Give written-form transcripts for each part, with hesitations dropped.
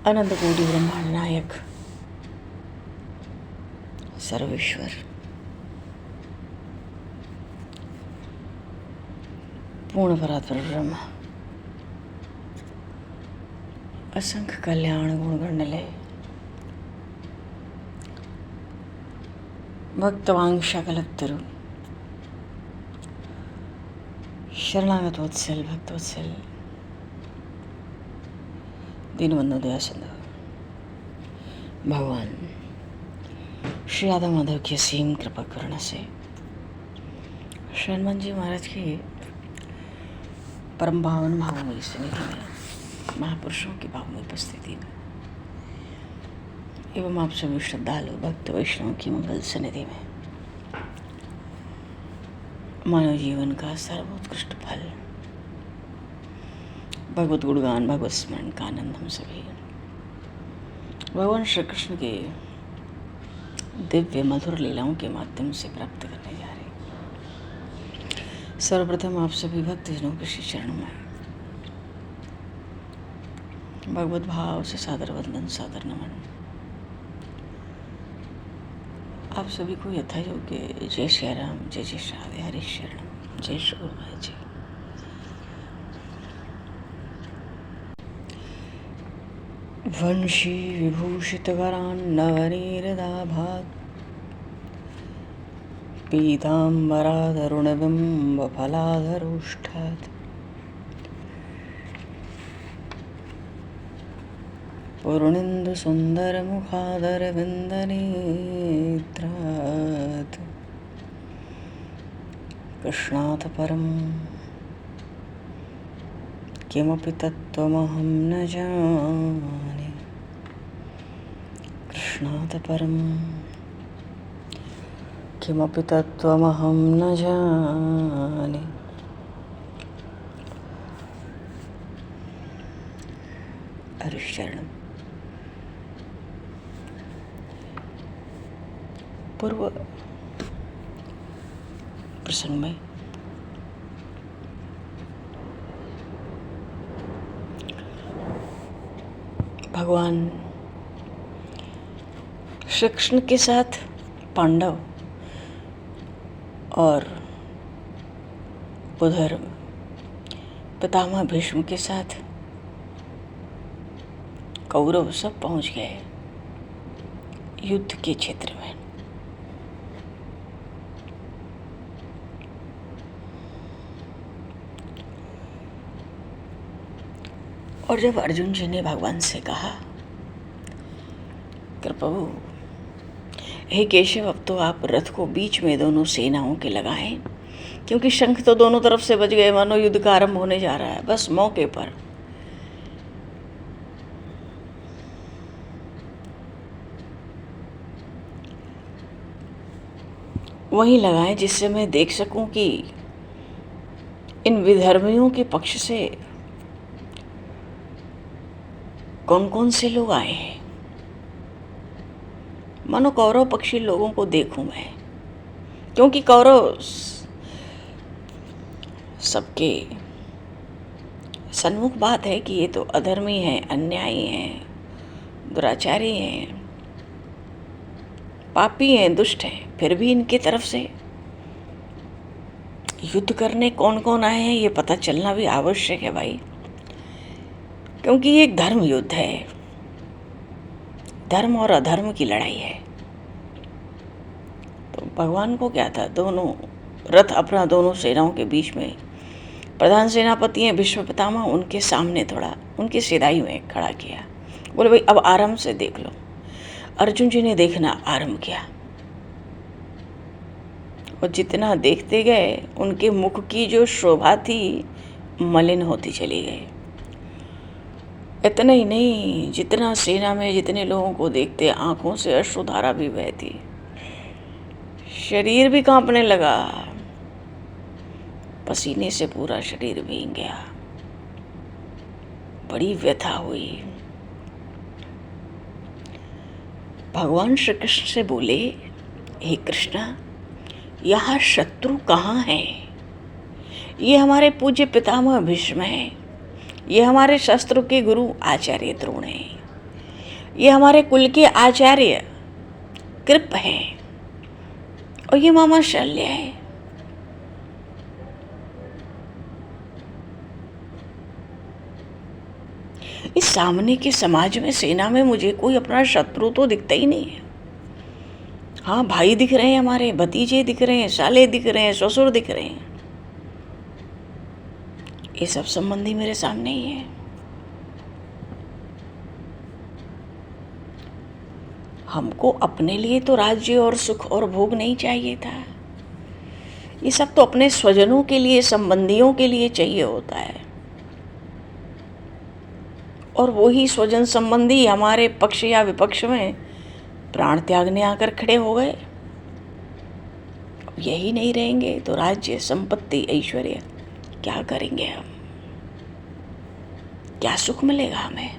अनंत कोटि ब्रह्मांड नायक सर्वेश्वर पूर्ण परात्पर ब्रह्म असंख्य कल्याण गुण गणले भक्तवांशा कल्पतरु शरणागत वत्सल भक्तवत्सल दीनबंधु दयासिंधु भगवान श्री राधा माधव की असीम कृपा करुणा से हनुमान जी महाराज की परम भावन भावमयी सन्निधि में महापुरुषों की भावमयी उपस्थिति में एवं आप सभी श्रद्धालु भक्त वैष्णव की मंगल सन्निधि में मानव जीवन का सर्वोत्कृष्ट फल भगवत गुणगान भगवत स्मरण का आनंद हम सभी भगवान श्री कृष्ण के दिव्य मधुर लीलाओं के माध्यम से प्राप्त करने जा रहे हैं। सर्वप्रथम आप सभी भक्तजनों के श्री चरणों में भगवत भाव से सादर वंदन सादर नमन। आप सभी को यथा योग्य जय श्री राम जय जय श्री राधे हरि शरण जय श्री गुरुराय जी। वंशी विभूषितकरान्नवनीरदाभात् पीताम्बरादरुणबिम्बफलाधरोष्ठात् पूर्णेन्दुसुन्दरमुखादरविन्दनेत्रात् कृष्णात् परम् किमपि तत्त्वमहं न जाने कृष्णात् परम् किमपि तत्त्वमहं न जाने। हरिशरणम्। पूर्व प्रसंग में भगवान श्री कृष्ण के साथ पांडव और उधर पितामह भीष्म के साथ कौरव सब पहुंच गए युद्ध के क्षेत्र में। और जब अर्जुन जी ने भगवान से कहा कि प्रभु हे केशव, अब तो आप रथ को बीच में दोनों सेनाओं के लगाएं, क्योंकि शंख तो दोनों तरफ से बज गए, मानो युद्ध का आरंभ होने जा रहा है। बस मौके पर वहीं लगाएं जिससे मैं देख सकूं कि इन विधर्मियों के पक्ष से कौन कौन से लोग आए हैं। मानो कौरव पक्षी लोगों को देखूं मैं, क्योंकि कौरव सबके सन्मुख बात है कि ये तो अधर्मी हैं, अन्यायी हैं, दुराचारी हैं, पापी हैं, दुष्ट हैं। फिर भी इनकी तरफ से युद्ध करने कौन कौन आए हैं ये पता चलना भी आवश्यक है भाई, क्योंकि ये एक धर्म युद्ध है, धर्म और अधर्म की लड़ाई है। तो भगवान को क्या था, दोनों रथ अपना दोनों सेनाओं के बीच में, प्रधान सेनापति हैं भीष्म पितामह, उनके सामने थोड़ा उनकी सिधाई में खड़ा किया। बोले भाई अब आराम से देख लो। अर्जुन जी ने देखना आरंभ किया और जितना देखते गए उनके मुख की जो शोभा थी मलिन होती चली गई। इतना ही नहीं, जितना सेना में जितने लोगों को देखते आंखों से अश्रुधारा भी बहती, शरीर भी कांपने लगा, पसीने से पूरा शरीर भीग गया, बड़ी व्यथा हुई। भगवान श्री कृष्ण से बोले, हे कृष्णा, यहाँ शत्रु कहाँ है? ये हमारे पूज्य पितामह भीष्म हैं, ये हमारे शास्त्रों के गुरु आचार्य द्रोण हैं, ये हमारे कुल के आचार्य कृप हैं, और ये मामा शल्य है। इस सामने के समाज में, सेना में मुझे कोई अपना शत्रु तो दिखता ही नहीं है। हाँ, भाई दिख रहे हैं, हमारे भतीजे दिख रहे हैं, साले दिख रहे हैं, ससुर दिख रहे हैं, ये सब संबंधी मेरे सामने ही है। हमको अपने लिए तो राज्य और सुख और भोग नहीं चाहिए था, ये सब तो अपने स्वजनों के लिए, संबंधियों के लिए चाहिए होता है। और वही स्वजन संबंधी हमारे पक्ष या विपक्ष में प्राण त्यागने आकर खड़े हो गए। यही नहीं रहेंगे तो राज्य, संपत्ति, ऐश्वर्य क्या करेंगे हम? क्या सुख मिलेगा हमें?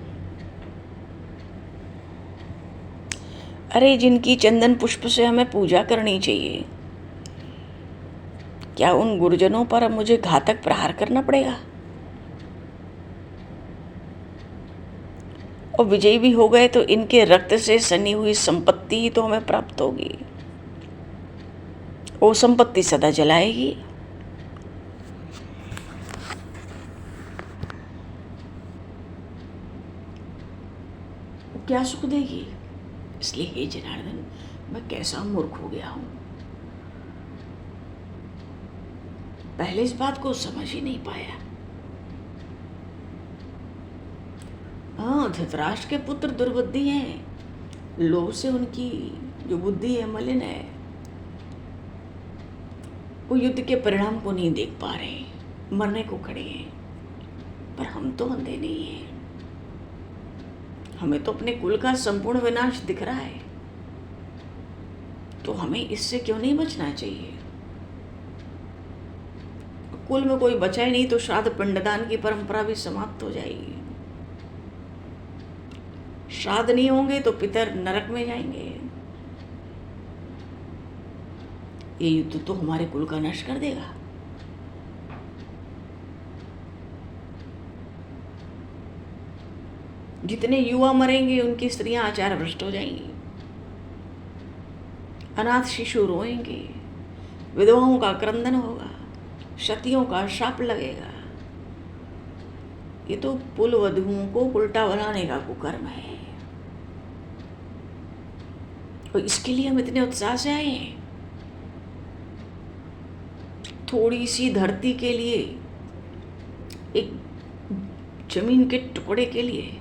अरे, जिनकी चंदन पुष्प से हमें पूजा करनी चाहिए, क्या उन गुरुजनों पर अब मुझे घातक प्रहार करना पड़ेगा? और विजयी भी हो गए तो इनके रक्त से सनी हुई संपत्ति ही तो हमें प्राप्त होगी। वो संपत्ति सदा जलाएगी। क्या सुख देगी? इसलिए हे जनार्दन, मैं कैसा मूर्ख हो गया हूं, पहले इस बात को समझ ही नहीं पाया। हाँ, धृतराष्ट्र के पुत्र दुर्बुद्धि हैं, लोभ से उनकी जो बुद्धि है मलिन है, वो युद्ध के परिणाम को नहीं देख पा रहे, मरने को खड़े हैं। पर हम तो अंधे नहीं हैं, हमें तो अपने कुल का संपूर्ण विनाश दिख रहा है, तो हमें इससे क्यों नहीं बचना चाहिए? कुल में कोई बचा ही नहीं तो श्राद्ध पिंडदान की परंपरा भी समाप्त हो जाएगी। श्राद्ध नहीं होंगे तो पितर नरक में जाएंगे। ये युद्ध तो हमारे कुल का नष्ट कर देगा। जितने युवा मरेंगे उनकी स्त्रियां आचार भ्रष्ट हो जाएंगी, अनाथ शिशु रोएंगे, विधवाओं का क्रंदन होगा, सतियों का शाप लगेगा। ये तो पुल वधुओं को उल्टा बनाने का कुकर्म है, और इसके लिए हम इतने उत्साह से आए हैं। थोड़ी सी धरती के लिए, एक जमीन के टुकड़े के लिए,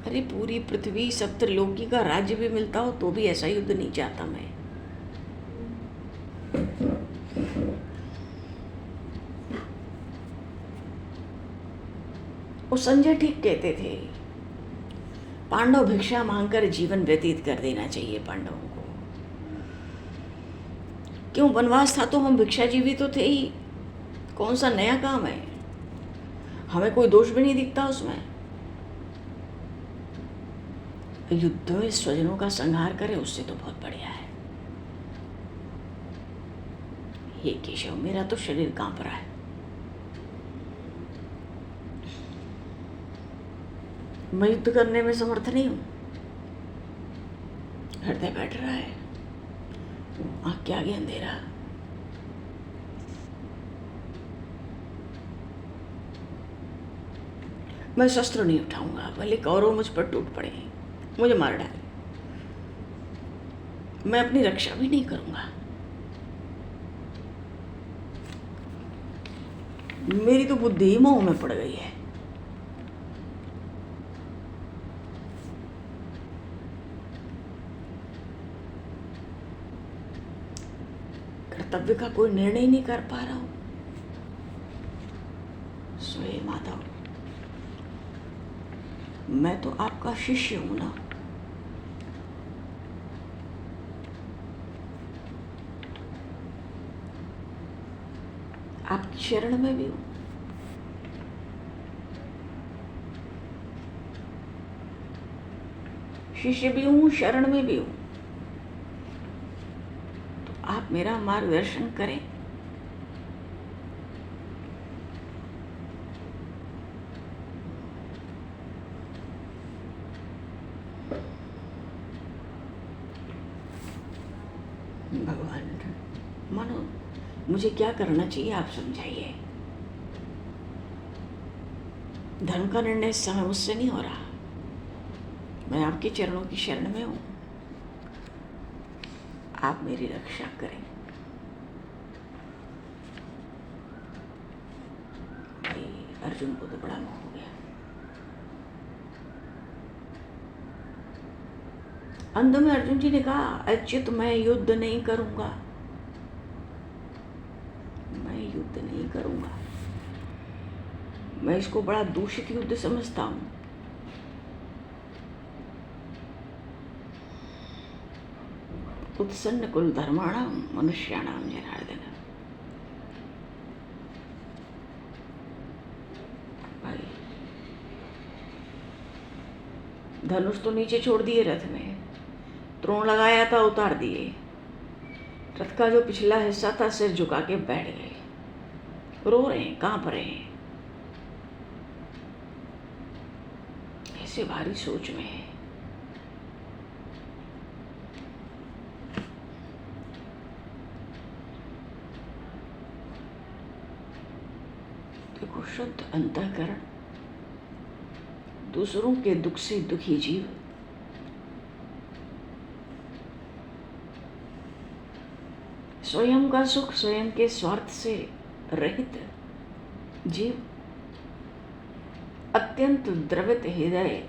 अरे पूरी पृथ्वी सप्तलोकी का राज्य भी मिलता हो तो भी ऐसा युद्ध नहीं चाहता मैं। वो संजय ठीक कहते थे, पांडव भिक्षा मांगकर जीवन व्यतीत कर देना चाहिए पांडवों को। क्यों, वनवास था तो हम भिक्षाजीवी तो थे ही, कौन सा नया काम है? हमें कोई दोष भी नहीं दिखता उसमें। युद्ध में स्वजनों का संहार करे उससे तो बहुत बढ़िया है। हे केशव, मेरा तो शरीर कांप रहा है, मैं युद्ध करने में समर्थ नहीं हूं। हृदय बैठ रहा है, आँख के आगे अंधेरा। मैं शस्त्र नहीं उठाऊंगा, भले कौरव मुझ पर टूट पड़े, मुझे मार डाले, मैं अपनी रक्षा भी नहीं करूंगा। मेरी तो बुद्धि ही मोह में पड़ गई है। कर्तव्य का कोई निर्णय ही नहीं कर पा रहा हूं। सोए माधव, मैं तो आपका शिष्य हूं ना, आपकी शरण में भी हूं। शिष्य भी हूं, शरण में भी हूं, तो आप मेरा मार्गदर्शन करें। मुझे क्या करना चाहिए आप समझाइए। धर्म का निर्णय इस समय मुझसे नहीं हो रहा, मैं आपके चरणों की शरण में हूँ, आप मेरी रक्षा करें। भाई अर्जुन को तो बड़ा मोह हो गया। अंत में अर्जुन जी ने कहा, अच्युत मैं युद्ध नहीं करूंगा, मैं युद्ध नहीं करूंगा। मैं इसको बड़ा दूषित युद्ध समझता हूं। उत्सन्न कुल धर्माणाम मनुष्याणाम जनार्दन। भाई धनुष तो नीचे छोड़ दिए रथ में, त्रोण लगाया था उतार दिए, रथ का जो पिछला हिस्सा था सिर झुका के बैठ गए, रो रहे हैं, कांप रहे हैं, ऐसे भारी सोच में है। देखो, शुद्ध अंतःकरण, दूसरों के दुख से दुखी जीव, स्वयं का सुख स्वयं के स्वार्थ से रहित जीव, अत्यंत द्रवित हृदय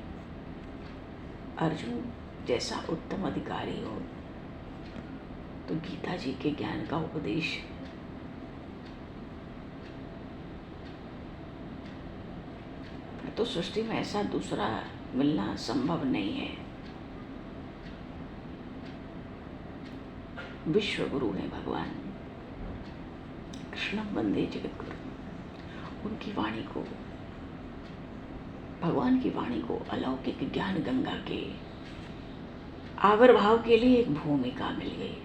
अर्जुन जैसा उत्तम अधिकारी हो तो गीता जी के ज्ञान का उपदेश तो सृष्टि में ऐसा दूसरा मिलना संभव नहीं है। विश्व गुरु है भगवान कृष्ण वंदे जगत गुरु। उनकी वाणी को, भगवान की वाणी को अलौकिक ज्ञान गंगा के आविर्भाव के लिए एक भूमिका मिल गई।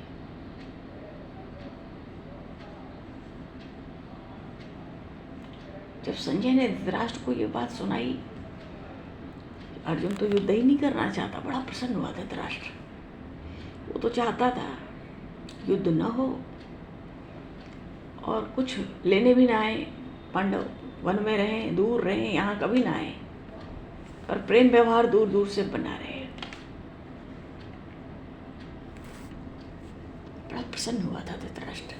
जब संजय ने धृतराष्ट्र को ये बात सुनाई, अर्जुन तो युद्ध ही नहीं करना चाहता, बड़ा प्रसन्न हुआ धृतराष्ट्र। वो तो चाहता था युद्ध न हो और कुछ लेने भी ना आए, पांडव वन में रहें, दूर रहें, यहाँ कभी ना आए, और प्रेम व्यवहार दूर दूर से बना रहे। बड़ा प्रसन्न हुआ था धृतराष्ट्र।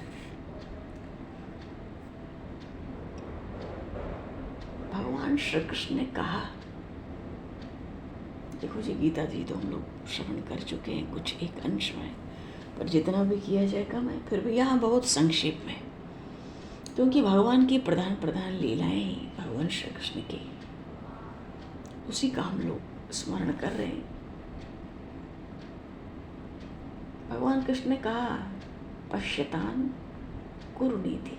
भगवान श्री कृष्ण ने कहा, देखो जी, गीता जी तो हम लोग श्रवण कर चुके हैं कुछ एक अंश में, पर जितना भी किया जाए कम है। फिर भी यहाँ बहुत संक्षेप में, क्योंकि भगवान की प्रधान प्रधान लीलाएं ही भगवान श्री कृष्ण की, उसी का हम लोग स्मरण कर रहे हैं। भगवान कृष्ण ने कहा, पश्यतान कुरुनीति,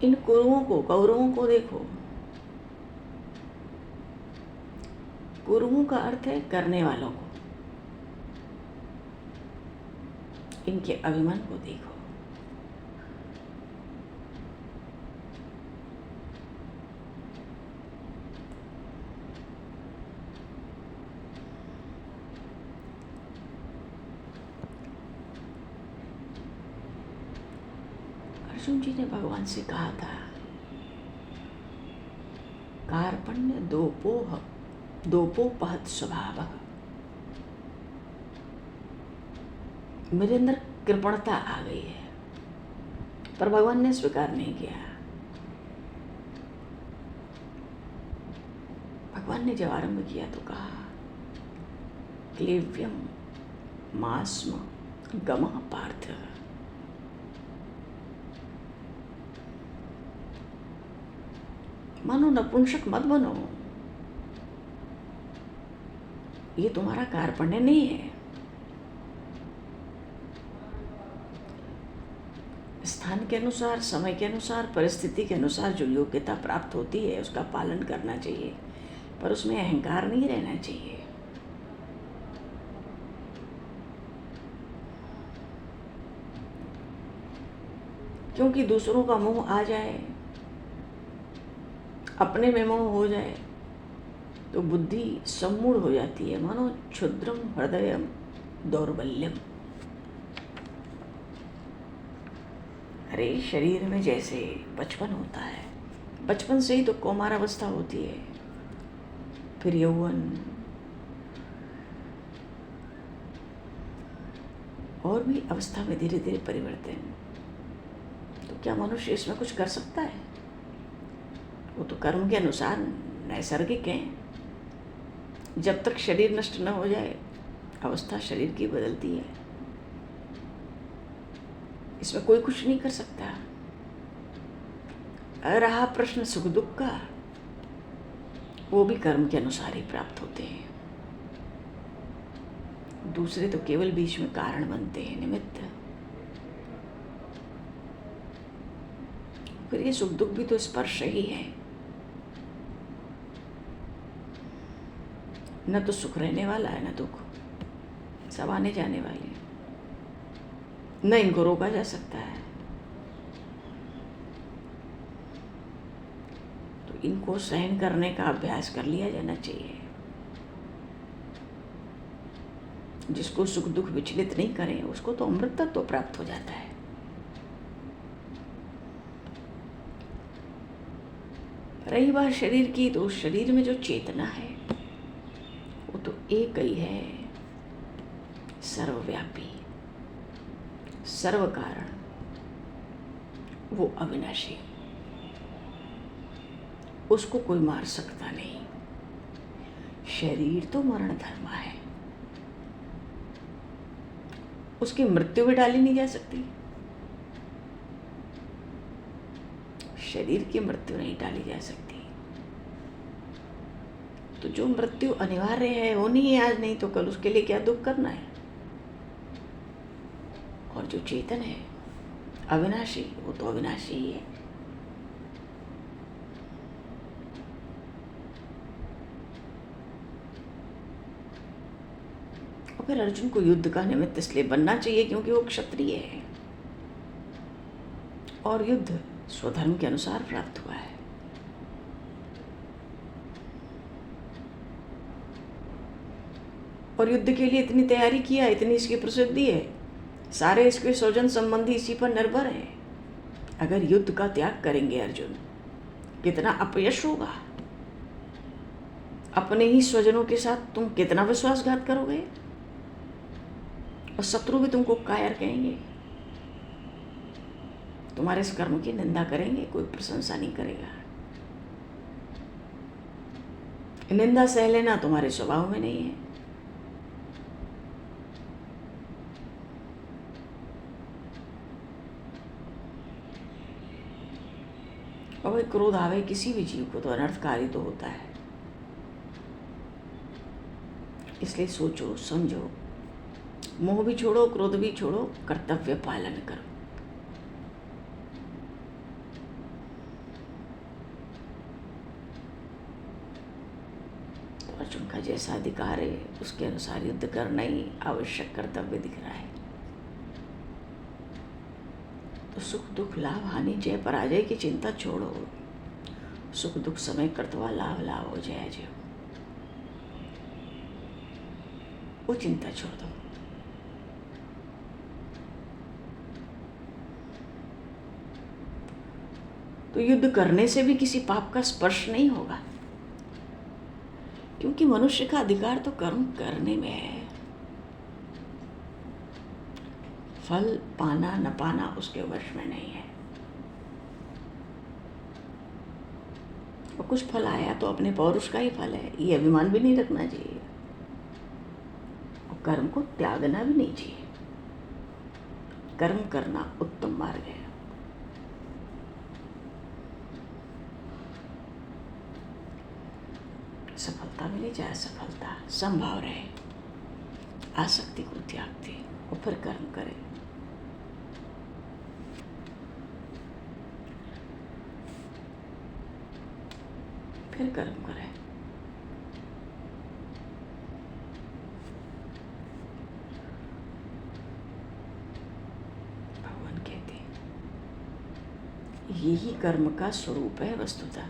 इन कुरुओं को, कौरवों को देखो। कुरुओं का अर्थ है करने वालों को, इनके अभिमान को देखो। अर्जुन जी ने भगवान से कहा था, कार्पण्य दोपोपहत स्वभाव, मेरे अंदर कृपणता आ गई है, पर भगवान ने स्वीकार नहीं किया। भगवान ने जब आरंभ किया तो कहा, क्लेव्यम मास्म गमः पार्थ, मानो नपुंसक मत बनो, ये तुम्हारा कार्पण्य नहीं है। स्थान के अनुसार, समय के अनुसार, परिस्थिति के अनुसार जो योग्यता प्राप्त होती है उसका पालन करना चाहिए, पर उसमें अहंकार नहीं रहना चाहिए। क्योंकि दूसरों का मोह आ जाए, अपने में मोह हो जाए तो बुद्धि सम्मूढ़ हो जाती है, मानो क्षुद्रम हृदयम दौर्बल्यम। अरे शरीर में जैसे बचपन होता है, बचपन से ही तो कौमार अवस्था होती है, फिर यौवन, और भी अवस्था में धीरे धीरे परिवर्तन। तो क्या मनुष्य इसमें कुछ कर सकता है? वो तो कर्म के अनुसार नैसर्गिक है। जब तक शरीर नष्ट न हो जाए अवस्था शरीर की बदलती है, इसमें कोई कुछ नहीं कर सकता। रहा प्रश्न सुख दुख का, वो भी कर्म के अनुसार ही प्राप्त होते हैं। दूसरे तो केवल बीच में कारण बनते हैं, निमित्त। फिर ये सुख दुख भी तो स्पर्श ही है। न तो सुख रहने वाला है न दुख, सब आने जाने वाले। न इनको रोका जा सकता है, तो इनको सहन करने का अभ्यास कर लिया जाना चाहिए। जिसको सुख दुख विचलित नहीं करें उसको तो अमृत तत्व तो प्राप्त हो जाता है। रही बात शरीर की, तो शरीर में जो चेतना है वो तो एक ही है, सर्वव्यापी, सर्व कारण, वो अविनाशी, उसको कोई मार सकता नहीं। शरीर तो मरण धर्म है, उसकी मृत्यु भी डाली नहीं जा सकती। शरीर की मृत्यु नहीं टाली जा सकती। तो जो मृत्यु अनिवार्य है होनी है आज, नहीं तो कल, उसके लिए क्या दुख करना है। और जो चेतन है अविनाशी, वो तो अविनाशी ही है। और फिर अर्जुन को युद्ध का निमित्त इसलिए बनना चाहिए क्योंकि वो क्षत्रिय है और युद्ध स्वधर्म के अनुसार प्राप्त हुआ है। और युद्ध के लिए इतनी तैयारी किया, इतनी इसकी प्रसिद्धि है, सारे इसके स्वजन संबंधी इसी पर निर्भर हैं। अगर युद्ध का त्याग करेंगे अर्जुन, कितना अपयश होगा। अपने ही स्वजनों के साथ तुम कितना विश्वासघात करोगे, और शत्रु भी तुमको कायर कहेंगे, तुम्हारे इस कर्म की निंदा करेंगे, कोई प्रशंसा नहीं करेगा। निंदा सह लेना तुम्हारे स्वभाव में नहीं है। और क्रोध आवे किसी भी जीव को तो अनर्थकारी तो होता है। इसलिए सोचो समझो, मोह भी छोड़ो, क्रोध भी छोड़ो, कर्तव्य पालन करो। तो अर्जुन का जैसा अधिकार है उसके अनुसार युद्ध करना ही आवश्यक कर्तव्य दिख रहा है। तो सुख दुख लाभ हानि जय पराजय की चिंता छोड़ो। सुख दुख समय कर्तवा लाभ लाभ हो जय जय, वो चिंता छोड़ दो। तो युद्ध करने से भी किसी पाप का स्पर्श नहीं होगा, क्योंकि मनुष्य का अधिकार तो कर्म करने में है। फल पाना न पाना उसके वश में नहीं है। और कुछ फल आया तो अपने पौरुष का ही फल है, ये अभिमान भी नहीं रखना चाहिए। और कर्म को त्यागना भी नहीं चाहिए। कर्म करना उत्तम मार्ग है। सफलता मिले चाहे असफलता, संभाव रहे, आसक्ति को त्याग दे और फिर कर्म करे। फिर कर्म करे। भगवान कहते यही कर्म का स्वरूप है वस्तुतः।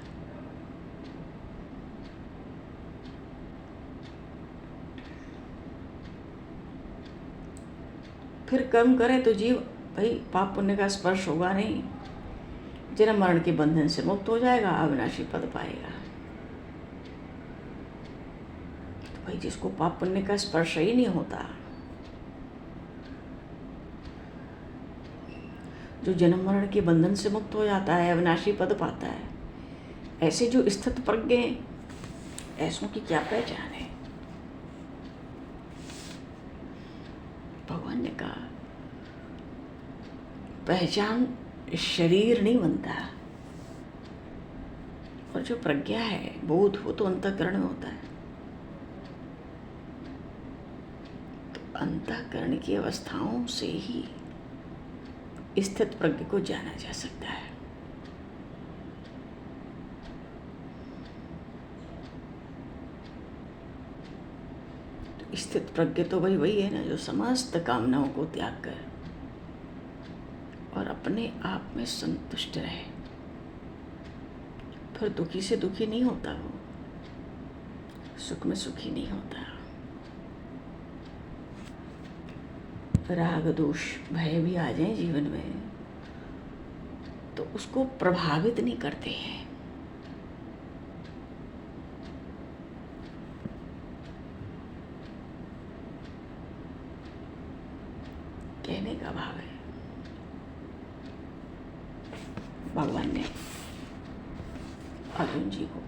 फिर कर्म करे तो जीव भाई पाप पुण्य का स्पर्श होगा नहीं, जन्म मरण के बंधन से मुक्त हो जाएगा, अविनाशी पद पाएगा। तो भाई जिसको पाप पुण्य का स्पर्श ही नहीं होता, जो जन्म मरण के बंधन से मुक्त हो जाता है, अविनाशी पद पाता है, ऐसे जो स्थित प्रज्ञ हैं, ऐसों की क्या पहचान है? भगवान ने कहा पहचान शरीर नहीं बनता, और जो प्रज्ञा है, बोध, वो तो अंतःकरण में होता है। तो अंतःकरण की अवस्थाओं से ही स्थित प्रज्ञ को जाना जा सकता है। तो स्थित प्रज्ञ तो वही है ना, जो समस्त कामनाओं को त्याग कर और अपने आप में संतुष्ट रहे। फिर दुखी से दुखी नहीं होता, वो सुख में सुखी नहीं होता। राग दोष भय भी आ जाए जीवन में तो उसको प्रभावित नहीं करते हैं। कहने का भाव है भगवान ने अर्जुन जी को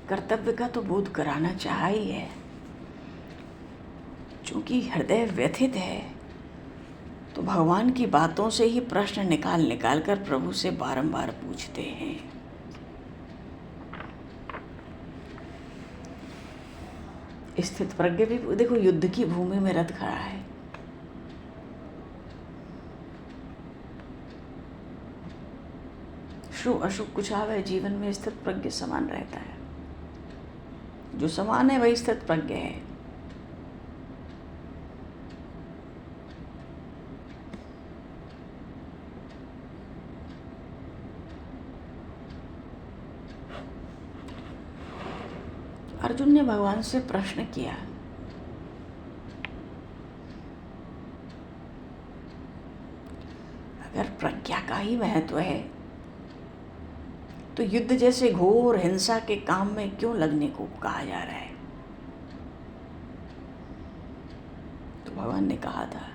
कर्तव्य का तो बोध कराना चाहा ही है, चूंकि हृदय व्यथित है तो भगवान की बातों से ही प्रश्न निकाल निकाल कर प्रभु से बारंबार पूछते हैं। स्थित प्रज्ञ भी देखो युद्ध की भूमि में रथ खड़ा है, शुभ अशुभ कुछ आवे, जीवन में स्थित प्रज्ञ समान रहता है। जो समान है वही स्थित प्रज्ञ है। अर्जुन ने भगवान से प्रश्न किया, अगर प्रज्ञा का ही महत्व है तो युद्ध जैसे घोर हिंसा के काम में क्यों लगने को कहा जा रहा है? तो भगवान ने कहा था,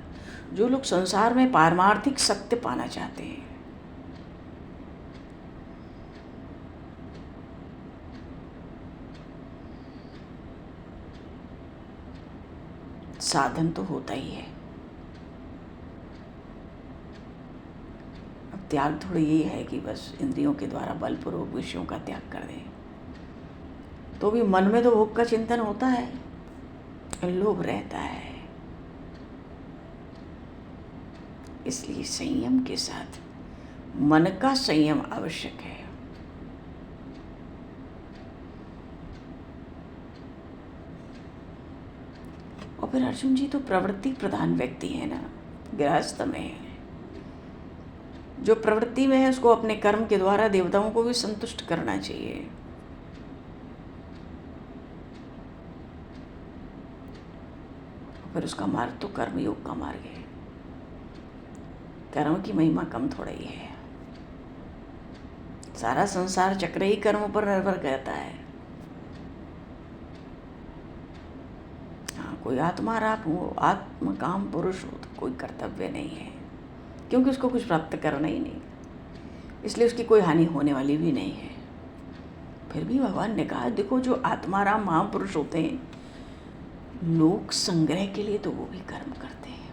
जो लोग संसार में पारमार्थिक सत्य पाना चाहते हैं, साधन तो होता ही है। अब त्याग थोड़ी यही है कि बस इंद्रियों के द्वारा बलपूर्वक विषयों का त्याग कर दें, तो भी मन में तो भोग का चिंतन होता है, लोभ रहता है। इसलिए संयम के साथ मन का संयम आवश्यक है। और फिर अर्जुन जी तो प्रवृत्ति प्रधान व्यक्ति है ना, गृहस्थ में है। जो प्रवृत्ति में है उसको अपने कर्म के द्वारा देवताओं को भी संतुष्ट करना चाहिए। फिर उसका मार्ग तो कर्मयोग का मार्ग है। कर्म की महिमा कम थोड़ा ही है। सारा संसार चक्र ही कर्म पर निर्भर करता है। हाँ, कोई आत्माराम हो, आत्मकाम पुरुष हो तो कोई कर्तव्य नहीं है, क्योंकि उसको कुछ प्राप्त करना ही नहीं, इसलिए उसकी कोई हानि होने वाली भी नहीं है। फिर भी भगवान ने कहा, देखो जो आत्माराम महापुरुष होते हैं, लोक संग्रह के लिए तो वो भी कर्म करते हैं।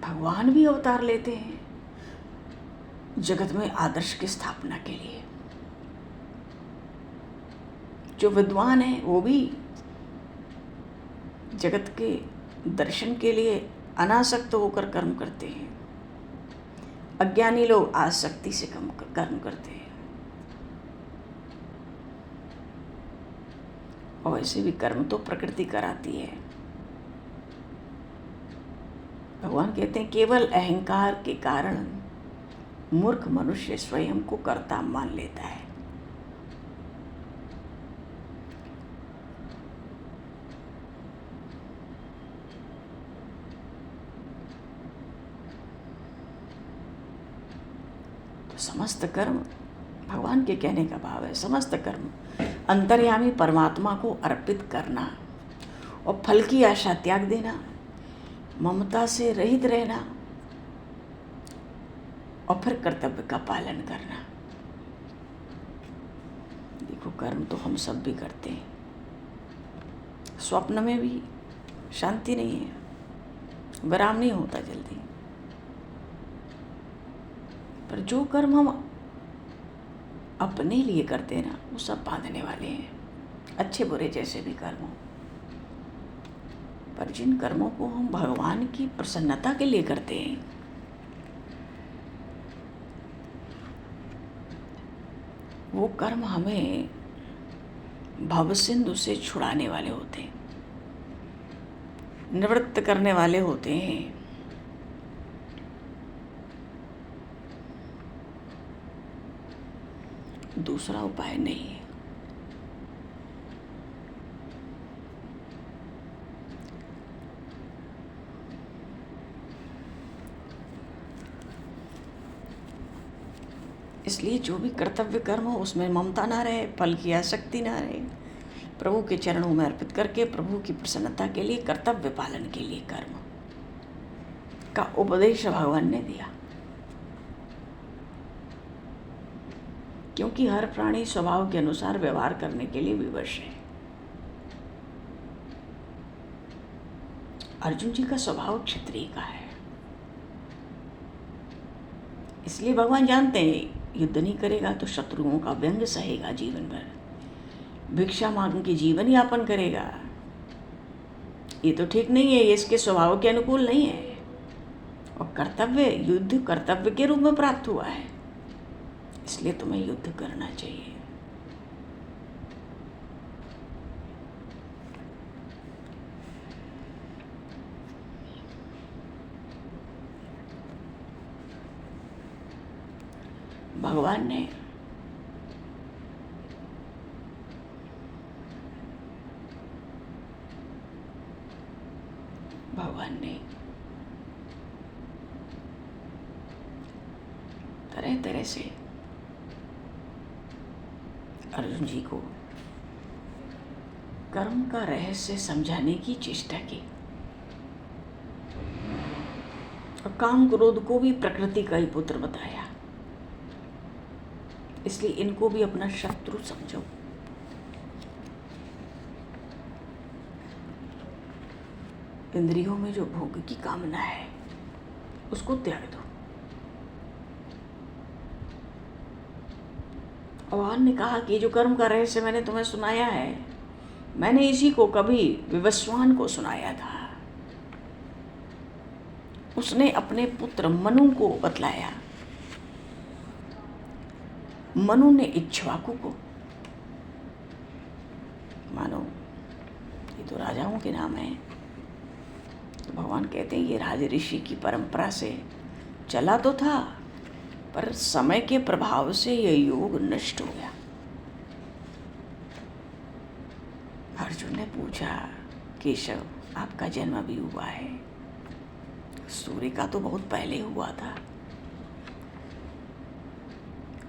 भगवान भी अवतार लेते हैं जगत में आदर्श की स्थापना के लिए। जो विद्वान है वो भी जगत के दर्शन के लिए अनासक्त होकर कर्म करते हैं। अज्ञानी लोग आसक्ति से कर्म करते हैं। और वैसे भी कर्म तो प्रकृति कराती है। भगवान कहते हैं केवल अहंकार के कारण मूर्ख मनुष्य स्वयं को कर्ता मान लेता है। तो समस्त कर्म, भगवान के कहने का भाव है, समस्त कर्म अंतर्यामी परमात्मा को अर्पित करना और फल की आशा त्याग देना, ममता से रहित रहना और फिर कर्तव्य का पालन करना। देखो, कर्म तो हम सब भी करते हैं, स्वप्न में भी शांति नहीं है, विराम नहीं होता जल्दी। पर जो कर्म हम अपने लिए करते हैं ना, वो सब बांधने वाले हैं, अच्छे बुरे जैसे भी कर्म हो। पर जिन कर्मों को हम भगवान की प्रसन्नता के लिए करते हैं, वो कर्म हमें भवसिंधु से छुड़ाने वाले होते हैं, निवृत्त करने वाले होते हैं। दूसरा उपाय नहीं है। इसलिए जो भी कर्तव्य कर्म हो उसमें ममता ना रहे, फल की आसक्ति ना रहे, प्रभु के चरणों में अर्पित करके प्रभु की प्रसन्नता के लिए, कर्तव्य पालन के लिए कर्म का उपदेश भगवान ने दिया। क्योंकि हर प्राणी स्वभाव के अनुसार व्यवहार करने के लिए विवश है। अर्जुन जी का स्वभाव क्षत्रिय का है, इसलिए भगवान जानते हैं युद्ध नहीं करेगा तो शत्रुओं का व्यंग सहेगा जीवन भर, भिक्षा मांग के जीवन यापन करेगा। ये तो ठीक नहीं है, ये इसके स्वभाव के अनुकूल नहीं है। और कर्तव्य, युद्ध कर्तव्य के रूप में प्राप्त हुआ है, इसलिए तुम्हें युद्ध करना चाहिए। भगवान ने तरह तरह से अर्जुन जी को कर्म का रहस्य समझाने की चेष्टा की, और काम क्रोध को भी प्रकृति का ही पुत्र बताया। इसलिए इनको भी अपना शत्रु समझो। इंद्रियों में जो भोग की कामना है उसको त्याग दो। भगवान ने कहा कि जो कर्म का रहस्य मैंने तुम्हें सुनाया है, मैंने इसी को कभी विवस्वान को सुनाया था। उसने अपने पुत्र मनु को बतलाया, मनु ने इक्ष्वाकु को। मानो ये तो राजाओं के नाम है, तो भगवान कहते हैं ये राज ऋषि की परंपरा से चला तो था, पर समय के प्रभाव से यह योग नष्ट हो गया। अर्जुन ने पूछा, केशव आपका जन्म भी हुआ है, सूर्य का तो बहुत पहले हुआ था,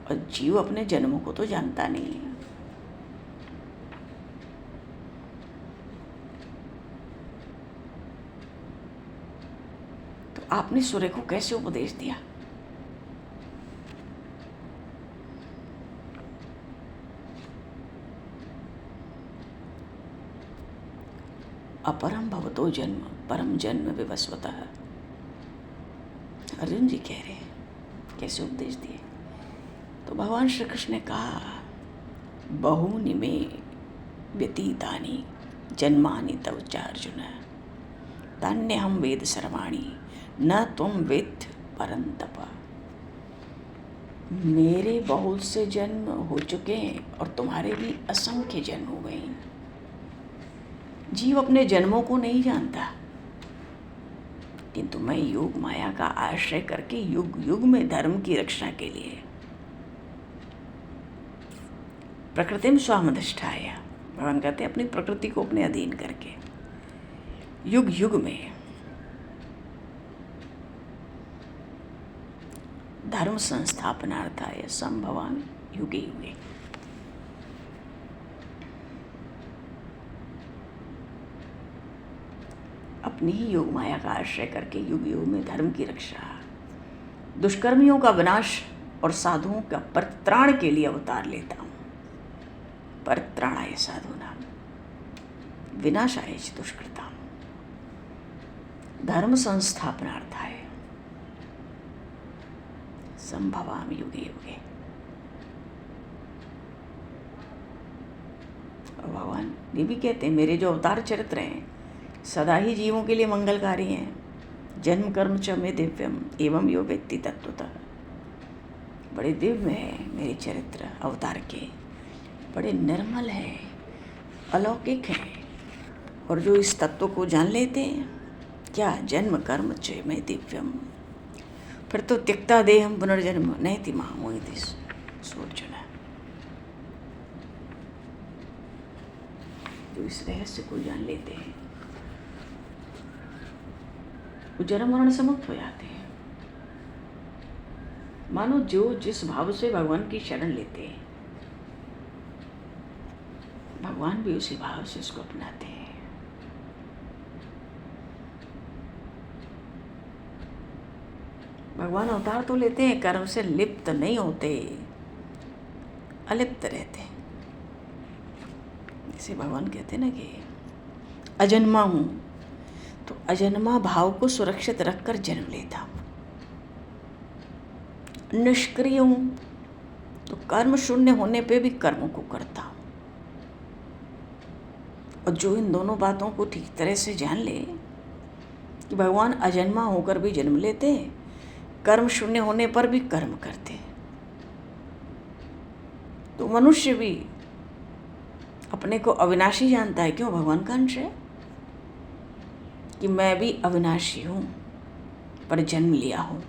और जीव अपने जन्मों को तो जानता नहीं है। तो आपने सूर्य को कैसे उपदेश दिया? अपरम भवतो जन्म परम जन्म विवस्वतः। अर्जुन जी कह रहे हैं कैसे उपदेश दिए? तो भगवान श्री कृष्ण ने कहा, बहूनि मे व्यतीतानि जन्मानि तव च अर्जुन तान्यहं वेद सर्वाणि न त्वं वेत्थ परन्तप। मेरे बहुत से जन्म हो चुके हैं और तुम्हारे भी असंख्य जन्म हो गए हैं। जीव अपने जन्मों को नहीं जानता, किंतु मैं योग माया का आश्रय करके युग युग में धर्म की रक्षा के लिए प्रकृतिम स्वामधिष्ठाय, भगवान कहते हैं अपनी प्रकृति को अपने अधीन करके युग युग में धर्म संस्थापनार्थाय संभवामि युगे युगे। अपनी ही योग माया का आश्रय करके युग युग में धर्म की रक्षा, दुष्कर्मियों का विनाश और साधुओं का परित्राण के लिए अवतार लेता हूँ। परित्राणाय साधूनां विनाशाय च दुष्कृतां धर्म संस्थापनार्थाय संभवामि युगे युगे। भगवान ये भी कहते हैं मेरे जो अवतार चरित्र हैं सदा ही जीवों के लिए मंगलकारी हैं। जन्म कर्म च मे दिव्यम एवं यो व्यक्ति तत्वतः, बड़े दिव्य है मेरे चरित्र अवतार के, बड़े निर्मल हैं, अलौकिक हैं। और जो इस तत्व को जान लेते हैं, क्या जन्म कर्म च मे दिव्यम, फिर तो त्यक्ता देहम पुनर्जन्म नैति महामोहिति सोचना। जो इस रहस्य को जान लेते हैं वो जन्म मरण से मुक्त हो जाते हैं। मानो जो जिस भाव से भगवान की शरण लेते हैं भगवान भी उसी भाव से उसको अपनाते हैं। भगवान अवतार तो लेते हैं, कर्म से लिप्त नहीं होते, अलिप्त रहते। जैसे भगवान कहते हैं ना कि अजन्मा हूँ, तो अजन्मा भाव को सुरक्षित रखकर जन्म लेता हूँ। निष्क्रिय हूँ तो कर्म शून्य होने पे भी कर्मों को करता हूँ। और जो इन दोनों बातों को ठीक तरह से जान ले कि भगवान अजन्मा होकर भी जन्म लेते, कर्म शून्य होने पर भी कर्म करते, तो मनुष्य भी अपने को अविनाशी जानता है। क्यों? भगवान का अंश है कि मैं भी अविनाशी हूँ पर जन्म लिया हूँ।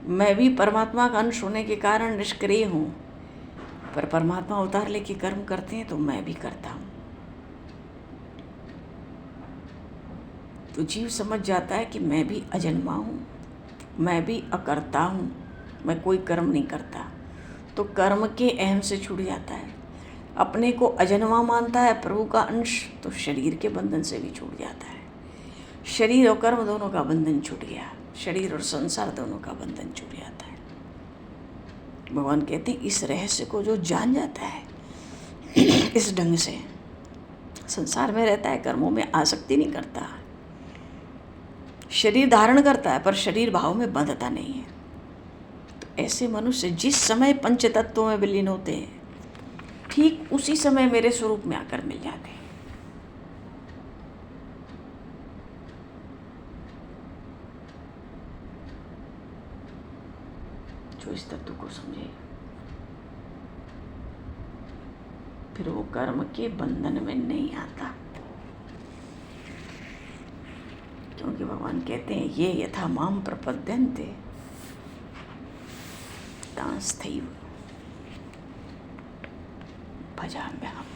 मैं भी परमात्मा का अंश होने के कारण निष्क्रिय हूँ, पर परमात्मा अवतार लेके कर्म करते हैं तो मैं भी करता हूँ। तो जीव समझ जाता है कि मैं भी अजन्मा हूँ, मैं भी अकर्ता हूँ, मैं कोई कर्म नहीं करता, तो कर्म के अहम से छूट जाता है। अपने को अजन्मा मानता है, प्रभु का अंश, तो शरीर के बंधन से भी छूट जाता है। शरीर और कर्म दोनों का बंधन छूट गया, शरीर और संसार दोनों का बंधन छूट जाता है। भगवान कहते हैं इस रहस्य को जो जान जाता है इस ढंग से संसार में रहता है, कर्मों में आसक्ति नहीं करता, शरीर धारण करता है पर शरीर भाव में बंधता नहीं है, तो ऐसे मनुष्य जिस समय पंच तत्वों में विलीन होते हैं ठीक उसी समय मेरे स्वरूप में आकर मिल जाते हैं। जो इस तत्व को समझे फिर वो कर्म के बंधन में नहीं आता, क्योंकि भगवान कहते हैं ये यथा माम प्रपद्यन्ते तांस्थैव भजाम्यहम्।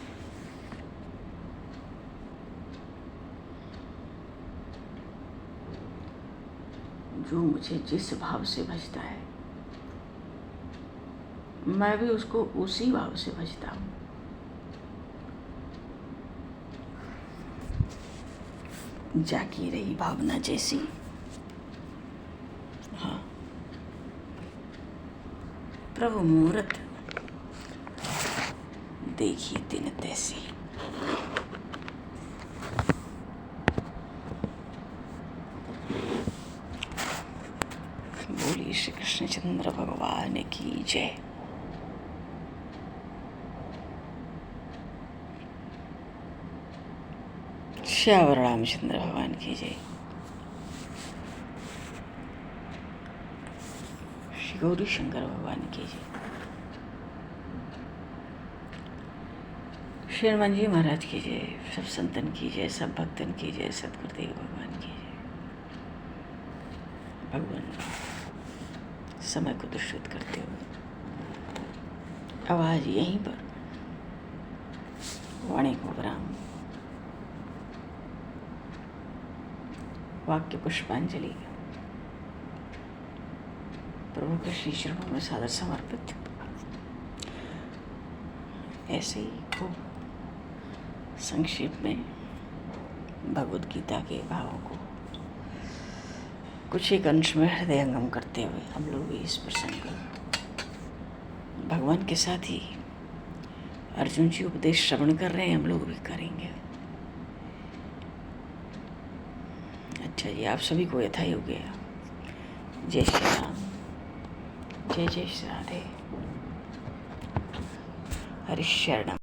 जो मुझे जिस भाव से भजता है मैं भी उसको उसी भाव से भजता हूँ। जागी रही भावना जैसी, हाँ प्रभु मूरत देखी दिन तैसी। बोली श्री कृष्णचंद्र भगवान की जय। श्यावर रामचंद्र भगवान की जय। श्री गौरी शंकर भगवान की जय। श्री हनुमान जी महाराज की जय। सब संतन की जय, सब भक्तन की जय, सतगुरुदेव भगवान की जय। भगवान समय को दूषित करते हुए अब आज यहीं पर वाणी को विराम, वाक्य पुष्पांजलि प्रभु के श्री चरणों में सादर समर्पित। ऐसे ही खूब संक्षेप में भगवद गीता के भावों को कुछ एक अंश में हृदयंगम करते हुए हम लोग भी इस प्रसंग को भगवान के साथ ही अर्जुन जी उपदेश श्रवण कर रहे हैं, हम लोग भी करेंगे। अच्छा जी, आप सभी को यथा हो गया। जय श्री राम, जय जय श्री राधे, हरि शरणम।